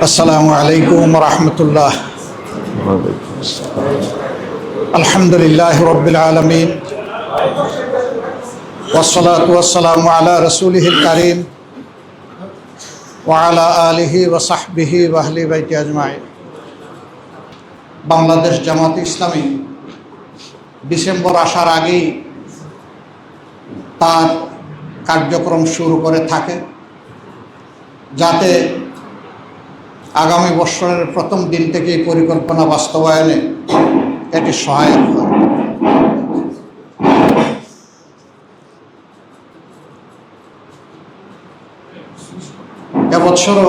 আসসালামু আলাইকুম রহমতুল্লাহ। আলহামদুলিল্লাহ রব্বিল আলামিন ওয়াসসালাতু ওয়াসসালামু আলা রাসূলিহিল কারীম ওয়া আলা আলিহি ওয়া সাহবিহি ওয়া আহলি বাইতি আজমাইন। বাংলাদেশ জামাত ইসলামী ডিসেম্বর আসার আগেই তার কার্যক্রম শুরু করে থাকে, যাতে আগামী বছরের প্রথম দিন থেকেই পরিকল্পনা বাস্তবায়নে এটি সহায়ক হয়। এবছরও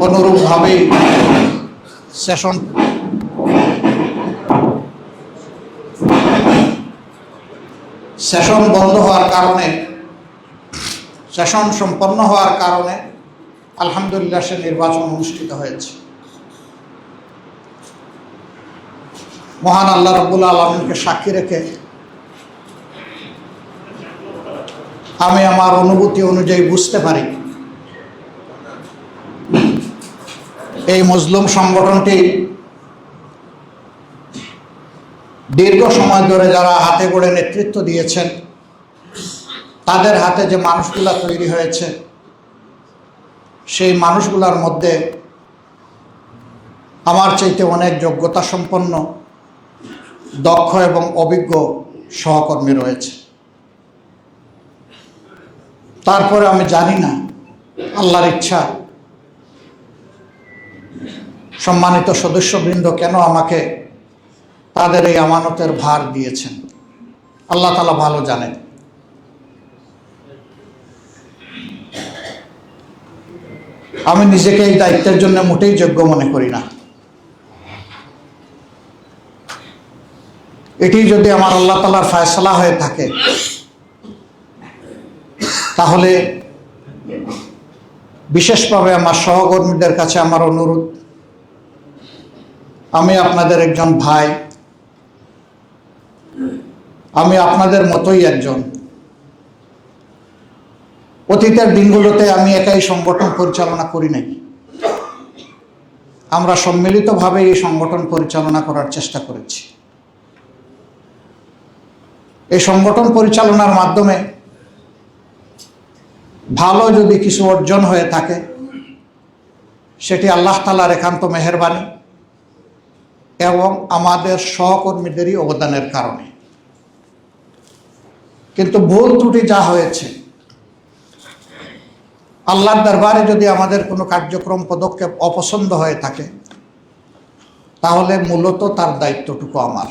অনুরূপভাবেই সেশন বন্ধ হওয়ার কারণে, সেশন সম্পন্ন হওয়ার কারণে আলহামদুলিল্লাহ সে নির্বাচন অনুষ্ঠিত হয়েছে। মহান আল্লাহ রাব্বুল আলামিনকে সাক্ষী রেখে আমি আমার অনুভূতি অনুযায়ী বুঝতে পারি এই মজলুম সংগঠনটি দীর্ঘ সময় ধরে যারা হাতে গড়ে নেতৃত্ব দিয়েছেন, তাদের হাতে যে মানুষগুলা তৈরি হয়েছে, সেই মানুষগুলার মধ্যে আমার চাইতে অনেক যোগ্যতা সম্পন্ন, দক্ষ এবং অভিজ্ঞ সহকর্মী রয়েছে। তারপরে আমি জানি না আল্লাহর ইচ্ছা সম্মানিত সদস্যবৃন্দ কেন আমাকে তাদের এই আমানতের ভার দিয়েছেন। আল্লাহ তাআলা ভালো জানেন। আমি নিজেকে এই দায়িত্বের জন্য মোটেই যোগ্য মনে করি না। এটি যদি আমার আল্লাহ তাআলার ফয়সালা হয়ে থাকে, তাহলে বিশেষভাবে আমার সহকর্মীদের কাছে আমার অনুরোধ, আমি আপনাদের একজন ভাই, আমি আপনাদের মতোই একজন। অতীতের দিনগুলোতে আমি একাই সংগঠন পরিচালনা করি নাই, আমরা সম্মিলিতভাবে এই সংগঠন পরিচালনা করার চেষ্টা করেছি। এই সংগঠন পরিচালনার মাধ্যমে ভালো যদি কিছু অর্জন হয়ে থাকে, সেটি আল্লাহ তাআলার একান্ত মেহেরবানি এবং আমাদের সহকর্মীদেরই অবদানের কারণে। কিন্তু ভুল ত্রুটি যা হয়েছে, আল্লাহর দরবারে যদি আমাদের কোনো কার্যক্রম পদক্ষেপ অপছন্দ হয়ে থাকে, তাহলে মূলত তার দায়িত্বটুকু আমার।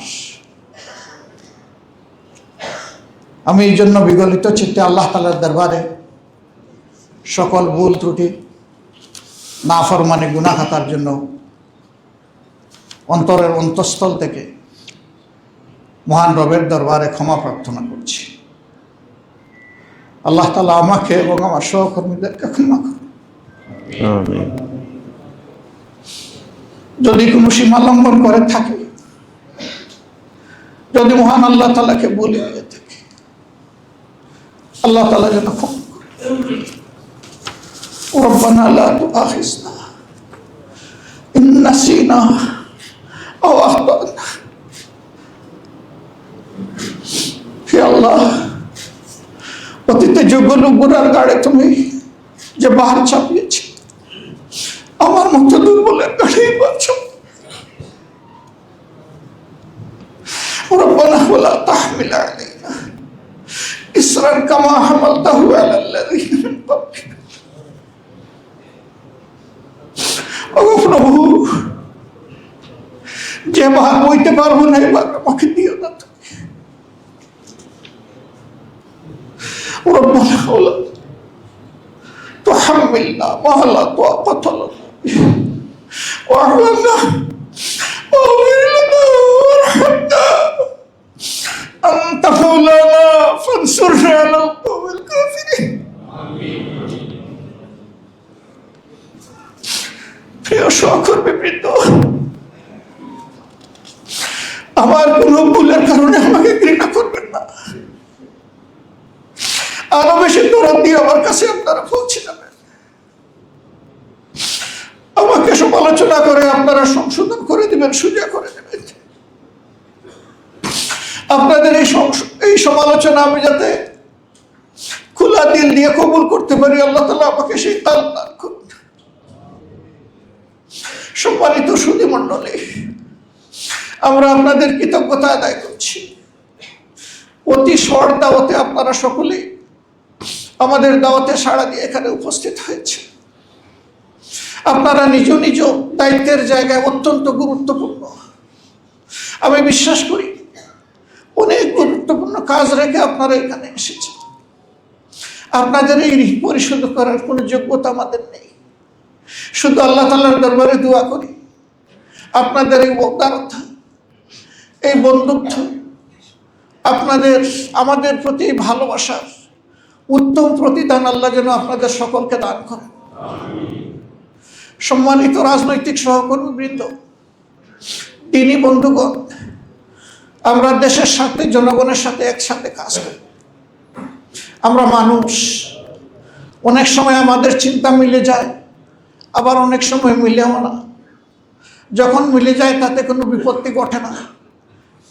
আমি এই জন্য বিগলিত চিত্তে আল্লাহ তাআলার দরবারে সকল ভুল ত্রুটি, নাফরমানি, গুনাহ খাতার জন্য অন্তরের অন্তঃস্থল থেকে মহান রবের দরবারে ক্ষমা প্রার্থনা করছি। আল্লাহ তাআলা আমাকে এবং আমার সহকর্মীদেরকে ক্ষমা করুন। আমিন। যদি কোনো সীমা লঙ্ঘন করে থাকি, যদি মহান আল্লাহ তাআলাকে বলে দিয়ে থাকি, আল্লাহ তাআলা যেন ক্ষমা করুন। রব্বানা লা তুআখিযনা ইন নাসিনা আও আখতানা। হে আল্লাহ, অতীতে যোগ্য লোকগুলোর গাড়ে তুমি যে বাহার চাপিয়েছি, আমার মতো দুর্বলের গাড়েই বাঁচো। রব্বানা ওয়ালা তাহমিল আলাইনা ইসরান কামা হামালতাহু আলাল্লাযিনা মিন ক্বাবলিনা। ওগো প্রভু, যে ভার বইতে পারবো না, এবার আমাকে দিও না তুমি। ربنا ولا تحملنا ما لا طاقة لنا به واعف عنا واغفر لنا وارحمنا أنت مولانا فانصرنا على القوم الكافرين. প্রিয় সহকর্মীবৃন্দ, আমার কোনো ভুলের কারণে আমাকে ঘৃণা করবেন না। আরো বেশি দরদ দিয়ে আমার কাছে আপনারা পৌঁছে যাবেন। আমাকে সমালোচনা করে আপনারা সংশোধন করে দিবেন, সোজা করে দেবেন। আপনাদের এই সমালোচনা আমি যাতে খোলা দিল দিয়ে কবুল করতে পারি, আল্লাহ তাআলা আমাকে সেই তাল দান করুন। সম্মানিত সুধী মণ্ডলী, আমরা আপনাদের কৃতজ্ঞতা আদায় করছি। অতি শর্ট দাওয়াতে আপনারা সকলেই আমাদের দাওয়াতে সাড়া দিয়ে এখানে উপস্থিত হয়েছে। আপনারা নিজ নিজ দায়িত্বের জায়গায় অত্যন্ত গুরুত্বপূর্ণ, আমি বিশ্বাস করি অনেক গুরুত্বপূর্ণ কাজ রেখে আপনারা এখানে এসেছেন। আপনাদের এই ঋণ পরিশোধ করার কোনো যোগ্যতা আমাদের নেই। শুধু আল্লাহ তাআলার দরবারে দোয়া করি আপনাদের এই উদারতা, এই বন্ধুত্ব, আপনাদের আমাদের প্রতি ভালোবাসার উত্তম প্রতিদান আল্লাহ যেন আপনাদের সকলকে দান করেন। সম্মানিত রাজনৈতিক সহকর্মীবৃন্দ, তিনি বন্ধুগণ, আমরা দেশের সাথে জনগণের সাথে একসাথে কাজ করি। আমরা মানুষ, অনেক সময় আমাদের চিন্তা মিলে যায়, আবার অনেক সময় মিলেও না। যখন মিলে যায় তাতে কোনো বিপত্তি ঘটে না,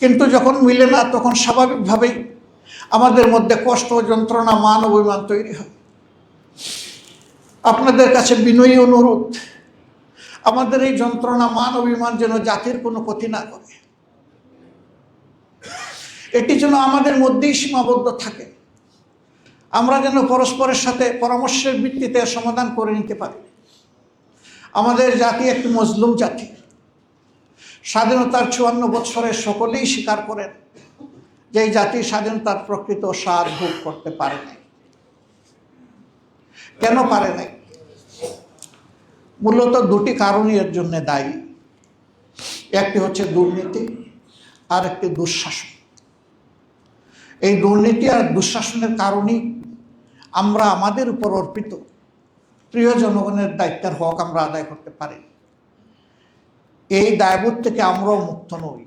কিন্তু যখন মিলে না তখন স্বাভাবিকভাবেই আমাদের মধ্যে কষ্ট, যন্ত্রণা, মান অভিমান তৈরি হয়। আপনাদের কাছে বিনয়ী অনুরোধ, আমাদের এই যন্ত্রণা, মান অভিমান যেন জাতির কোনো ক্ষতি না করে, এটি যেন আমাদের মধ্যেই সীমাবদ্ধ থাকে। আমরা যেন পরস্পরের সাথে পরামর্শের ভিত্তিতে সমাধান করে নিতে পারি। আমাদের জাতি একটি মজলুম জাতি। স্বাধীনতার 54 বছরে সকলেই স্বীকার করেন যে এই জাতি স্বাধীনতার প্রকৃত স্বাদ ভোগ করতে পারে নাই। কেন পারে নাই? মূলত দুটি কারণই এর জন্য দায়ী। একটি হচ্ছে দুর্নীতি, আর একটি দুঃশাসন। এই দুর্নীতি আর দুঃশাসনের কারণেই আমরা আমাদের উপর অর্পিত প্রিয় জনগণের দায়িত্বের হক আমরা আদায় করতে পারি। এই দায়বোধ থেকে আমরাও মুক্ত নই।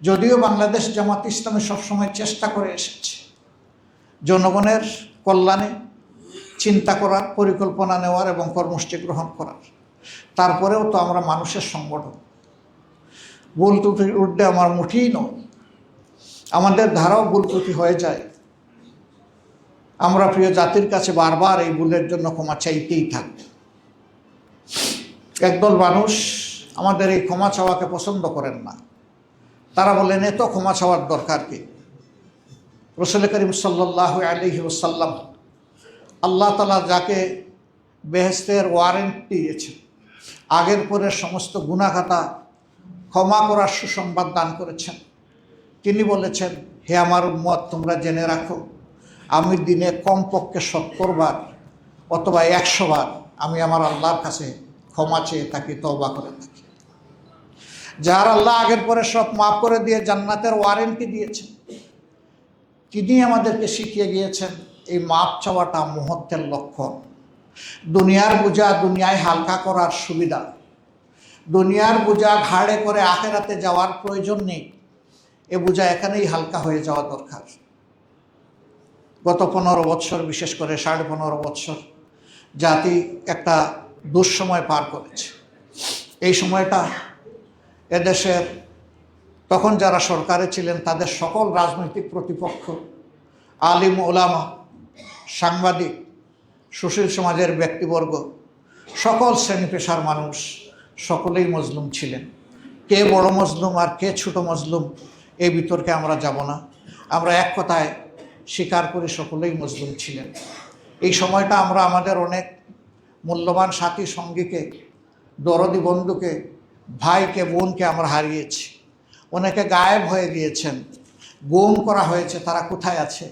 যদিও বাংলাদেশ জামাত ইসলামী সবসময় চেষ্টা করে এসেছে জনগণের কল্যাণে চিন্তা করার, পরিকল্পনা নেওয়ার এবং কর্মসূচি গ্রহণ করার, তারপরেও তো আমরা মানুষের সংগঠন। ভুল ত্রুটির ঊর্ধ্বে আমার মুঠেই নয়, আমাদের ধারাও ভুল ত্রুটি হয়ে যায়। আমরা প্রিয় জাতির কাছে বারবার এই ভুলের জন্য ক্ষমা চাইতেই থাকব। একদল মানুষ আমাদের এই ক্ষমা চাওয়াকে পছন্দ করেন না। তারা বলেন এত ক্ষমা চাওয়ার দরকার কি? রাসূল করিম সাল্লাল্লাহু আলাইহি ওয়াসাল্লাম আল্লাহ তাআলা যাকে বেহেশতের ওয়ারেন্ট দিয়েছেন, আগের পরের সমস্ত গুনাহখাতা ক্ষমা করার সুসংবাদ দান করেছেন, তিনি বলেছেন, হে আমার উম্মত, তোমরা জেনে রাখো আমি দিনে কমপক্ষে 70 বার অথবা 100 বার আমি আমার আল্লাহর কাছে ক্ষমা চেয়ে থাকি, তওবা করে থাকি। যার আল্লাহ আগের পরে সব মাফ করে দিয়ে জান্নাতের ওয়ারেন্টি দিয়েছেন, তিনি আমাদেরকে শিখিয়ে গিয়েছেন এই মাপ চাওয়াটা মুহূর্তের লক্ষণ। দুনিয়ার বোঝা দুনিয়ায় হালকা করার সুবিধা, দুনিয়ার বোঝা ঘাড়ে করে আখেরাতে যাওয়ার প্রয়োজন নেই। এ বোঝা এখানেই হালকা হয়ে যাওয়া দরকার। গত 15 বৎসর, বিশেষ করে 15.5 বৎসর জাতি একটা দুঃসময় পার করেছে। এই সময়টা এদেশের তখন যারা সরকারে ছিলেন তাদের সকল রাজনৈতিক প্রতিপক্ষ, আলিম ওলামা, সাংবাদিক, সুশীল সমাজের ব্যক্তিবর্গ, সকল শ্রেণী পেশার মানুষ সকলেই মজলুম ছিলেন। কে বড় মজলুম আর কে ছোট মজলুম এই বিতর্কে আমরা যাব না। আমরা এক কথায় স্বীকার করি সকলেই মজলুম ছিলেন। এই সময়টা আমরা আমাদের অনেক মূল্যবান সাথী সঙ্গীকে, দরদি বন্ধুকে, ভাইকে, বোনকে আমরা হারিয়েছি। অনেকে গায়েব হয়ে গিয়েছেন, গুম করা হয়েছে, তারা কোথায় আছে?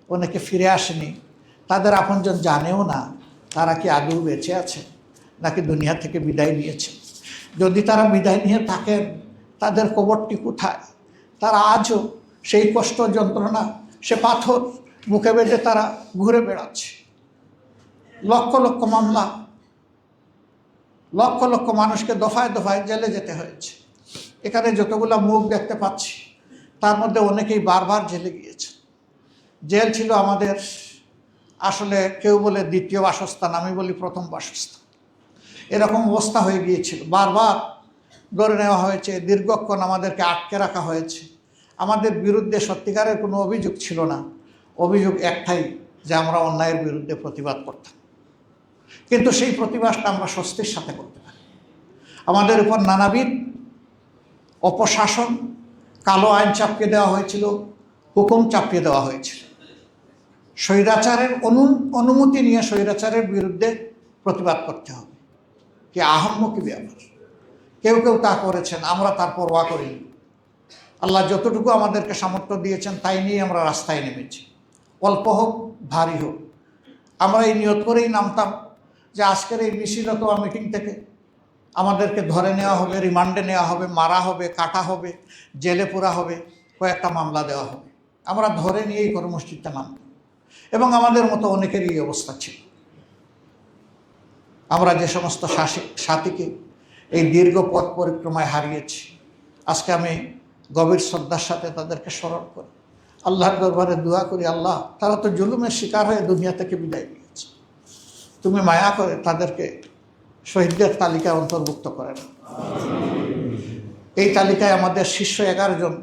অনেকে ফিরে আসেনি, তাদের আপনজন জানেও না তারা কি আদৌ বেঁচে আছে নাকি দুনিয়া থেকে বিদায় নিয়েছে। যদি তারা বিদায় নিয়ে থাকেন, তাদের কবরটি কোথায়? তারা আজও সেই কষ্ট, যন্ত্রণা, সে পাথর মুখে বেঁধে তারা ঘুরে বেড়াচ্ছে। লক্ষ লক্ষ মামলা, লক্ষ লক্ষ মানুষকে দফায় দফায় জেলে যেতে হয়েছে। এখানে যতগুলো মুখ দেখতে পাচ্ছি তার মধ্যে অনেকেই বারবার জেলে গিয়েছে। জেল ছিল আমাদের আসলে কেউ বলে দ্বিতীয় বাসস্থান, আমি বলি প্রথম বাসস্থান। এরকম অবস্থা হয়ে গিয়েছিল। বারবার ধরে নেওয়া হয়েছে, দীর্ঘক্ষণ আমাদেরকে আটকে রাখা হয়েছে। আমাদের বিরুদ্ধে সত্যিকারের কোনো অভিযোগ ছিল না, অভিযোগ একটাই যে আমরা অন্যায়ের বিরুদ্ধে প্রতিবাদ করতাম। কিন্তু সেই প্রতিবাদটা আমরা স্বস্তির সাথে করতে পারি। আমাদের উপর নানাবিধ অপশাসন, কালো আইন চাপিয়ে দেওয়া হয়েছিল, হুকুম চাপিয়ে দেওয়া হয়েছিল। স্বৈরাচারের অনুমতি নিয়ে স্বৈরাচারের বিরুদ্ধে প্রতিবাদ করতে হবে, কি আহাম্মকি ব্যাপার। কেউ কেউ তা করেছেন, আমরা তার পরোয়া করিনি। আল্লাহ যতটুকু আমাদেরকে সামর্থ্য দিয়েছেন তাই নিয়ে আমরা রাস্তায় নেমেছি, অল্প হোক ভারী হোক। আমরা এই নিয়ত করেই নামতাম যে আজকের এই মিছিল অথবা মিটিং থেকে আমাদেরকে ধরে নেওয়া হবে, রিমান্ডে নেওয়া হবে, মারা হবে, কাটা হবে, জেলে পোরা হবে, কয়েকটা মামলা দেওয়া হবে। আমরা ধরে নিয়েই কর্মসূচিতে নামতাম এবং আমাদের মতো অনেকেরই এই অবস্থা ছিল। আমরা যে সমস্ত সাথীকে এই দীর্ঘ পথ পরিক্রমায় হারিয়েছি, আজকে আমি গভীর শ্রদ্ধার সাথে তাদেরকে স্মরণ করি, আল্লাহর দরবারে দোয়া করি, আল্লাহ তারা তো জুলুমের শিকার হয়ে দুনিয়া থেকে বিদায় নিয়েছে, তুমি মায়া করে তাদেরকে শহীদদের তালিকায় অন্তর্ভুক্ত করে না। এই তালিকায় আমাদের শীর্ষ 11 জন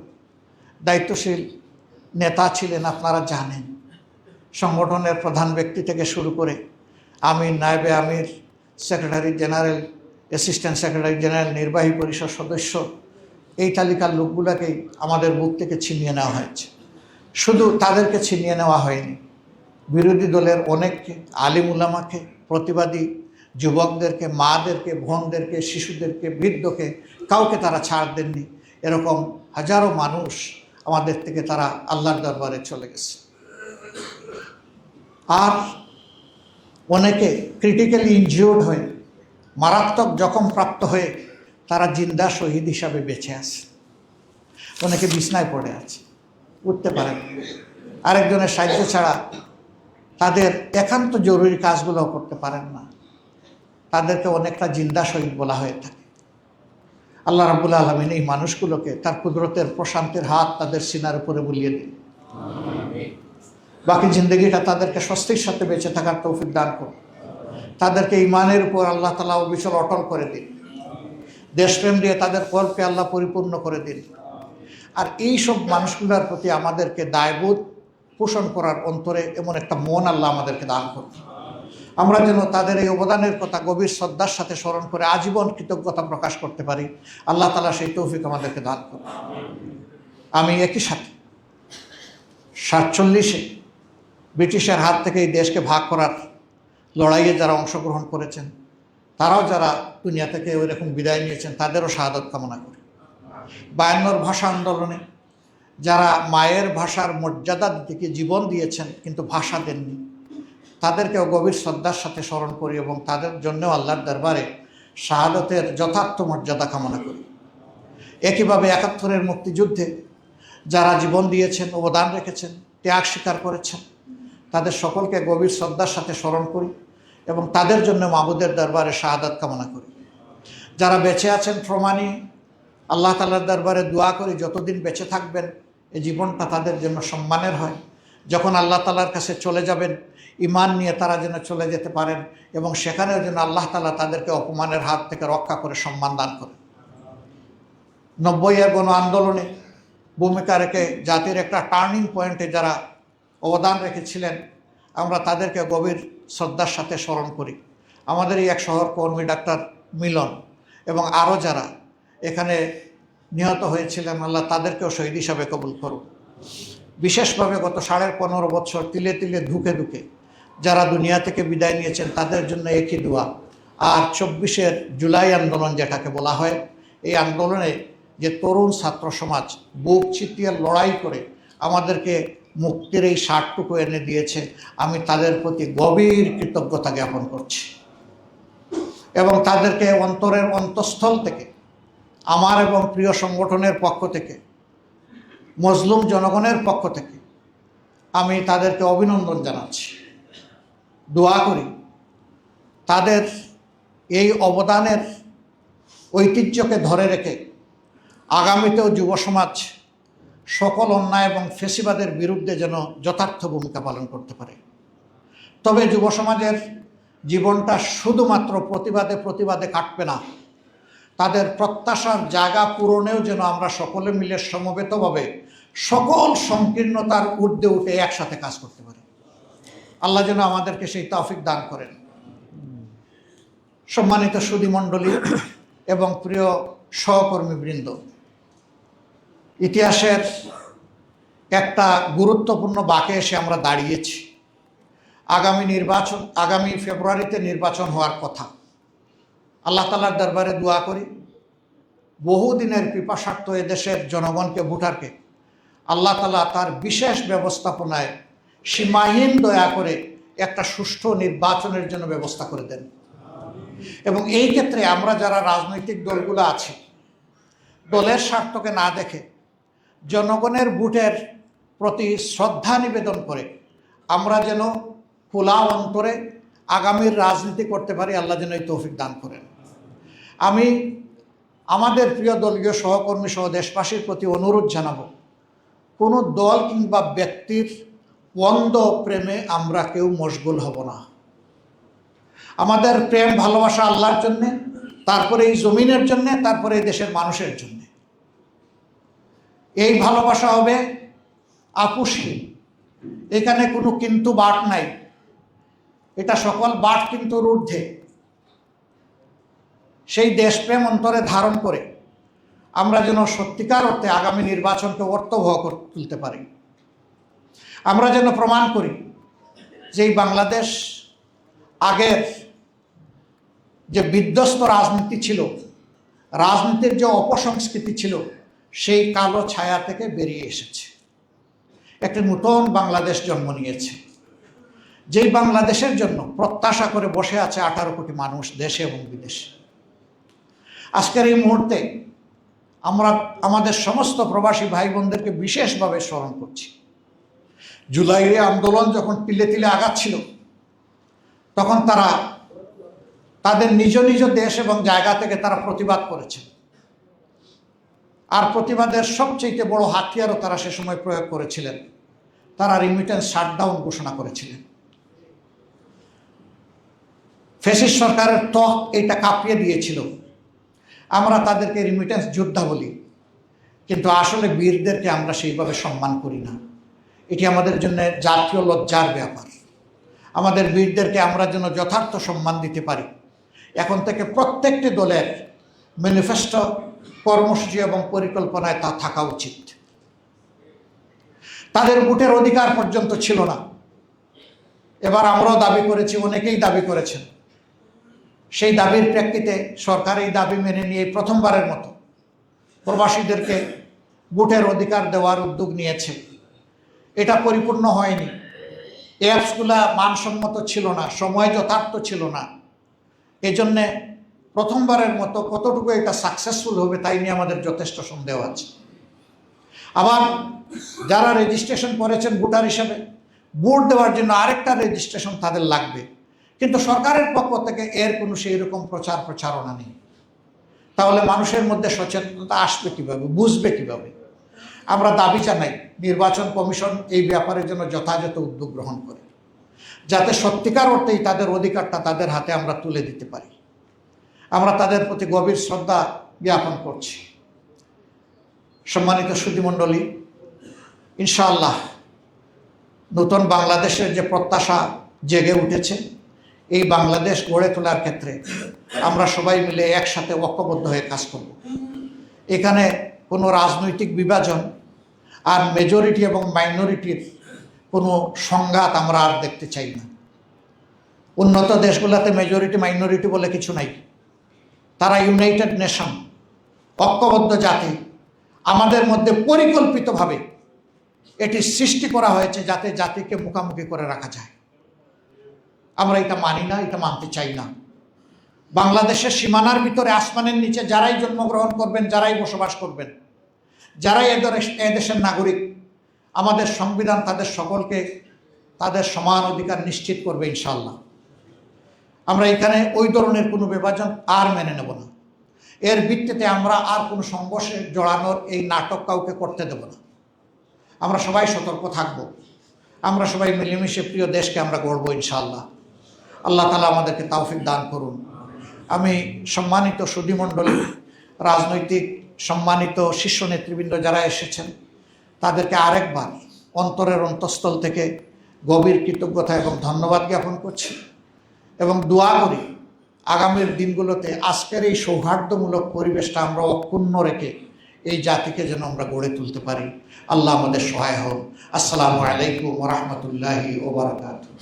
দায়িত্বশীল নেতা ছিলেন, আপনারা জানেন। সংগঠনের প্রধান ব্যক্তি থেকে শুরু করে আমির, নায়েবে আমির, secretary general, assistant secretary general, নির্বাহী পরিষদ সদস্য, এই তালিকার লোকগুলোকেই আমাদের বুক থেকে ছিনিয়ে নেওয়া হয়েছে। শুধু তাদেরকে ছিনিয়ে নেওয়া হয়নি, বিরোধী দলের অনেককে, আলিম উলামাকে, প্রতিবাদী যুবকদেরকে, মাদেরকে, বোনদেরকে, শিশুদেরকে, বৃদ্ধকে, কাউকে তারা ছাড় দেননি। এরকম হাজারো মানুষ আমাদের থেকে তারা আল্লাহর দরবারে চলে গেছে। আর অনেকে ক্রিটিক্যালি ইনজিওর্ড হয়ে, মারাত্মক জখমপ্রাপ্ত হয়ে তারা জিন্দা শহীদ হিসাবে বেঁচে আছে। অনেকে বিছনায় পড়ে আছে, উঠতে পারেন, আরেকজনের সাহায্য ছাড়া তাদের একান্ত জরুরি কাজগুলো করতে পারেন না। তাদেরকে অনেকটা জিন্দা শহীদ বলা হয়ে থাকে। আল্লাহ রাব্বুল আলামিন এই মানুষগুলোকে তার কুদরতের প্রশান্তির হাত তাদের সিনার উপরে বুলিয়ে দিন। বাকি জিন্দগিটা তাদেরকে স্বস্তির সাথে বেঁচে থাকার তৌফিক দান করুন। তাদেরকে ঈমানের উপর আল্লাহ তাআলা অবিচল অটল করে দিন। দেশপ্রেম দিয়ে তাদের কল্পে আল্লাহ পরিপূর্ণ করে দিন। আর এই সব মানুষগুলোর প্রতি আমাদেরকে দায়বোধ পোষণ করার অন্তরে এমন একটা মন আল্লাহ আমাদেরকে দান করুন, আমরা যেন তাদের এই অবদানের কথা গভীর শ্রদ্ধার সাথে স্মরণ করে আজীবন কৃতজ্ঞতা প্রকাশ করতে পারি। আল্লাহ তাআলা সেই তৌফিক আমাদেরকে দান করুন। আমি একই সাথে 47-এ ব্রিটিশের হাত থেকে এই দেশকে ভাগ করার লড়াইয়ে যারা অংশগ্রহণ করেছেন, তারাও যারা দুনিয়া থেকে ওই রকম বিদায় নিয়েছেন, তাদেরও শাহাদত কামনা করি। 52 ভাষা আন্দোলনে যারা মায়ের ভাষার মর্যাদা দিকে জীবন দিয়েছেন কিন্তু ভাষা দেননি, তাদেরকেও গভীর শ্রদ্ধার সাথে স্মরণ করি এবং তাদের জন্যও আল্লাহর দরবারে শাহাদতের যথার্থ মর্যাদা কামনা করি। একইভাবে 71-এর মুক্তিযুদ্ধে যারা জীবন দিয়েছেন, অবদান রেখেছেন, ত্যাগ স্বীকার করেছেন, তাদের সকলকে গভীর শ্রদ্ধার সাথে স্মরণ করি এবং তাদের জন্য মাবুদের দরবারে শাহাদাত কামনা করি। যারা বেঁচে আছেন ট্রমা নিয়ে, আল্লাহ তাআলার দরবারে দোয়া করি যতদিন বেঁচে থাকবেন এই জীবনটা তাদের জন্য সম্মানের হয়। যখন আল্লাহ তাআলার কাছে চলে যাবেন, ঈমান নিয়ে তারা যেন চলে যেতে পারেন এবং সেখানেও যেন আল্লাহ তাআলা তাদেরকে অপমানের হাত থেকে রক্ষা করে সম্মান দান করেন। 90-এর গণ আন্দোলনে ভূমিকা রেখে জাতির একটা টার্নিং পয়েন্টে যারা অবদান রেখেছিলেন, আমরা তাদেরকে গভীর শ্রদ্ধার সাথে স্মরণ করি। আমাদের এই এক সহকর্মী ডাক্তার মিলন এবং আরও যারা এখানে নিহত হয়েছিলেন, আল্লাহ তাদেরকেও শহীদ হিসাবে কবুল করুন। বিশেষভাবে গত 15.5 বছর তিলে তিলে ধুকে ধুকে যারা দুনিয়া থেকে বিদায় নিয়েছেন, তাদের জন্য একই দোয়া। আর 24-এর জুলাই আন্দোলন যেটাকে বলা হয়, এই আন্দোলনে যে তরুণ ছাত্র সমাজ বুক চিতিয়ে লড়াই করে আমাদেরকে মুক্তির এই স্বাদটুকু এনে দিয়েছে, আমি তাদের প্রতি গভীর কৃতজ্ঞতা জ্ঞাপন করছি এবং তাদেরকে অন্তরের অন্তঃস্থল থেকে আমার এবং প্রিয় সংগঠনের পক্ষ থেকে, মজলুম জনগণের পক্ষ থেকে আমি তাদেরকে অভিনন্দন জানাচ্ছি। দোয়া করি তাদের এই অবদানের ঐতিহ্যকে ধরে রেখে আগামীতেও যুব সমাজ সকল অন্যায় এবং ফেসিবাদের বিরুদ্ধে যেন যথার্থ ভূমিকা পালন করতে পারে। তবে যুব সমাজের জীবনটা শুধুমাত্র প্রতিবাদে প্রতিবাদে কাটবে না, তাদের প্রত্যাশার জায়গা পূরণেও যেন আমরা সকলে মিলে সমবেতভাবে সকল সংকীর্ণতার ঊর্ধ্বে উঠে একসাথে কাজ করতে পারি। আল্লাহ যেন আমাদেরকে সেই তৌফিক দান করেন। সম্মানিত সুধীমণ্ডলী এবং প্রিয় সহকর্মীবৃন্দ, ইতিহাসের একটা গুরুত্বপূর্ণ বাঁকে এসে আমরা দাঁড়িয়েছি। আগামী ফেব্রুয়ারিতে নির্বাচন হওয়ার কথা। আল্লাহ তাআলার দরবারে দোয়া করি, বহুদিনের পিপাসার্থ এদেশের জনগণকে, ভোটারকে আল্লাহ তাআলা তার বিশেষ ব্যবস্থাপনায় সীমাহীন দয়া করে একটা সুষ্ঠু নির্বাচনের জন্য ব্যবস্থা করে দেন। এবং এই ক্ষেত্রে আমরা যারা রাজনৈতিক দলগুলো আছি, দলের স্বার্থকে না দেখে জনগণের ভোটের প্রতি শ্রদ্ধা নিবেদন করে আমরা যেন খোলা অন্তরে আগামীর রাজনীতি করতে পারি। আল্লাহ যেন এই তৌফিক দান করেন। আমি আমাদের প্রিয় দলীয় সহকর্মী সহ দেশবাসীর প্রতি অনুরোধ জানাবো, কোনো দল কিংবা ব্যক্তির অন্ধ প্রেমে আমরা কেউ মশগুল হব না। আমাদের প্রেম ভালোবাসা আল্লাহর জন্যে, তারপরে এই জমিনের জন্যে, তারপরে এই দেশের মানুষের জন্যে। এই ভালোবাসা হবে আপুসী, এখানে কোনো কিন্তু বাট নাই, এটা সকল বাট কিন্তুর ঊর্ধ্বে। সেই দেশপ্রেম অন্তরে ধারণ করে আমরা যেন সত্যিকার অর্থে আগামী নির্বাচনকে অর্থবহ করে তুলতে পারি। আমরা যেন প্রমাণ করি যে এই বাংলাদেশ আগের যে বিধ্বস্ত রাজনীতি ছিল, রাজনীতির যে অপসংস্কৃতি ছিল, সেই কালো ছায়া থেকে বেরিয়ে এসেছে। একটি নতুন বাংলাদেশ জন্ম নিয়েছে, যেই বাংলাদেশের জন্য প্রত্যাশা করে বসে আছে 18 কোটি মানুষ দেশে এবং বিদেশে। আজকের এই মুহূর্তে আমরা আমাদের সমস্ত প্রবাসী ভাই বোনদেরকে বিশেষভাবে স্মরণ করছি। জুলাইয়ের আন্দোলন যখন তিলে তিলে আগাচ্ছিল, তখন তারা তাদের নিজ নিজ দেশ এবং জায়গা থেকে তারা প্রতিবাদ করেছে। আর প্রতিবাদের সবচেয়ে বড় হাতিয়ারও তারা সে সময় প্রয়োগ করেছিলেন। তারা রিমিটেন্স শাটডাউন ঘোষণা করেছিলেন। ফ্যাসিস্ট সরকারের ত্বক এইটা কাঁপিয়ে দিয়েছিল। আমরা তাদেরকে রিমিটেন্স যোদ্ধা বলি, কিন্তু আসলে বীরদেরকে আমরা সেইভাবে সম্মান করি না। এটি আমাদের জন্য জাতীয় লজ্জার ব্যাপার। আমাদের বীরদেরকে আমরা যেন যথার্থ সম্মান দিতে পারি। এখন থেকে প্রত্যেকটি দলের ম্যানিফেস্টো, কর্মসূচি এবং পরিকল্পনায় তা থাকা উচিত। তাদের ভোটের অধিকার পর্যন্ত ছিল না। এবার আমরাও দাবি করেছি, অনেকেই দাবি করেছেন। সেই দাবির প্রেক্ষিতে সরকার এই দাবি মেনে নিয়ে প্রথমবারের মতো প্রবাসীদেরকে ভোটের অধিকার দেওয়ার উদ্যোগ নিয়েছে। এটা পরিপূর্ণ হয়নি। অ্যাপসগুলা মানসম্মত ছিল না, সময় যথার্থ ছিল না। এজন্যে প্রথমবারের মতো কতটুকু এটা সাকসেসফুল হবে তাই নিয়ে আমাদের যথেষ্ট সন্দেহ আছে। আবার যারা রেজিস্ট্রেশন করেছেন ভোটার হিসেবে, ভোট দেওয়ার জন্য আরেকটা রেজিস্ট্রেশন তাদের লাগবে, কিন্তু সরকারের পক্ষ থেকে এর কোনো সেই রকম প্রচারণা নেই। তাহলে মানুষের মধ্যে সচেতনতা আসবে কিভাবে, বুঝবে কিভাবে? আমরা দাবি জানাই নির্বাচন কমিশন এই ব্যাপারের জন্য যথাযথ উদ্যোগ গ্রহণ করে, যাতে সত্যিকার অর্থেই তাদের অধিকারটা তাদের হাতে আমরা তুলে দিতে পারি। আমরা তাদের প্রতি গভীর শ্রদ্ধা জ্ঞাপন করছি। সম্মানিত সুধীমণ্ডলী, ইনশাআল্লাহ নতুন বাংলাদেশের যে প্রত্যাশা জেগে উঠেছে, এই বাংলাদেশ গড়ে তোলার ক্ষেত্রে আমরা সবাই মিলে একসাথে ঐক্যবদ্ধ হয়ে কাজ করব। এখানে কোনো রাজনৈতিক বিভাজন আর মেজরিটি এবং মাইনরিটির কোনো সংঘাত আমরা আর দেখতে চাই না। উন্নত দেশগুলোতে মেজরিটি মাইনরিটি বলে কিছু নাই। তারা ইউনাইটেড নেশন, ঐক্যবদ্ধ জাতি। আমাদের মধ্যে পরিকল্পিতভাবে এটি সৃষ্টি করা হয়েছে যাতে জাতিকে মুখোমুখি করে রাখা যায়। আমরা এটা মানি না, এটা মানতে চাই না। বাংলাদেশের সীমানার ভিতরে, আসমানের নিচে যারাই জন্মগ্রহণ করবেন, যারাই বসবাস করবেন, যারাই এদেশের নাগরিক, আমাদের সংবিধান তাদের সকলকে তাদের সমান অধিকার নিশ্চিত করবে ইনশাআল্লাহ। আমরা এখানে ওই ধরনের কোনো বিভাজন আর মেনে নেব না। এর ভিত্তিতে আমরা আর কোনো সংঘর্ষে জড়ানোর এই নাটক কাউকে করতে দেব না। আমরা সবাই সতর্ক থাকব। আমরা সবাই মিলেমিশে প্রিয় দেশকে আমরা গড়ব ইনশাআল্লাহ। আল্লাহ তাআলা আমাদেরকে তৌফিক দান করুন। আমি সম্মানিত সুধীমণ্ডলী, রাজনৈতিক সম্মানিত শীর্ষ নেতৃবৃন্দ যারা এসেছেন, তাদেরকে আরেকবার অন্তরের অন্তঃস্থল থেকে গভীর কৃতজ্ঞতা এবং ধন্যবাদ জ্ঞাপন করছি এবং দোয়া করি আগামীর দিনগুলোতে আজকের এই সৌহার্দ্যমূলক পরিবেশটা আমরা অক্ষুণ্ণ রেখে এই জাতিকে যেন আমরা গড়ে তুলতে পারি। আল্লাহ আমাদের সহায় হন। আসসালামু আলাইকুম ওয়া রাহমাতুল্লাহি ওয়া বারাকাতুহু।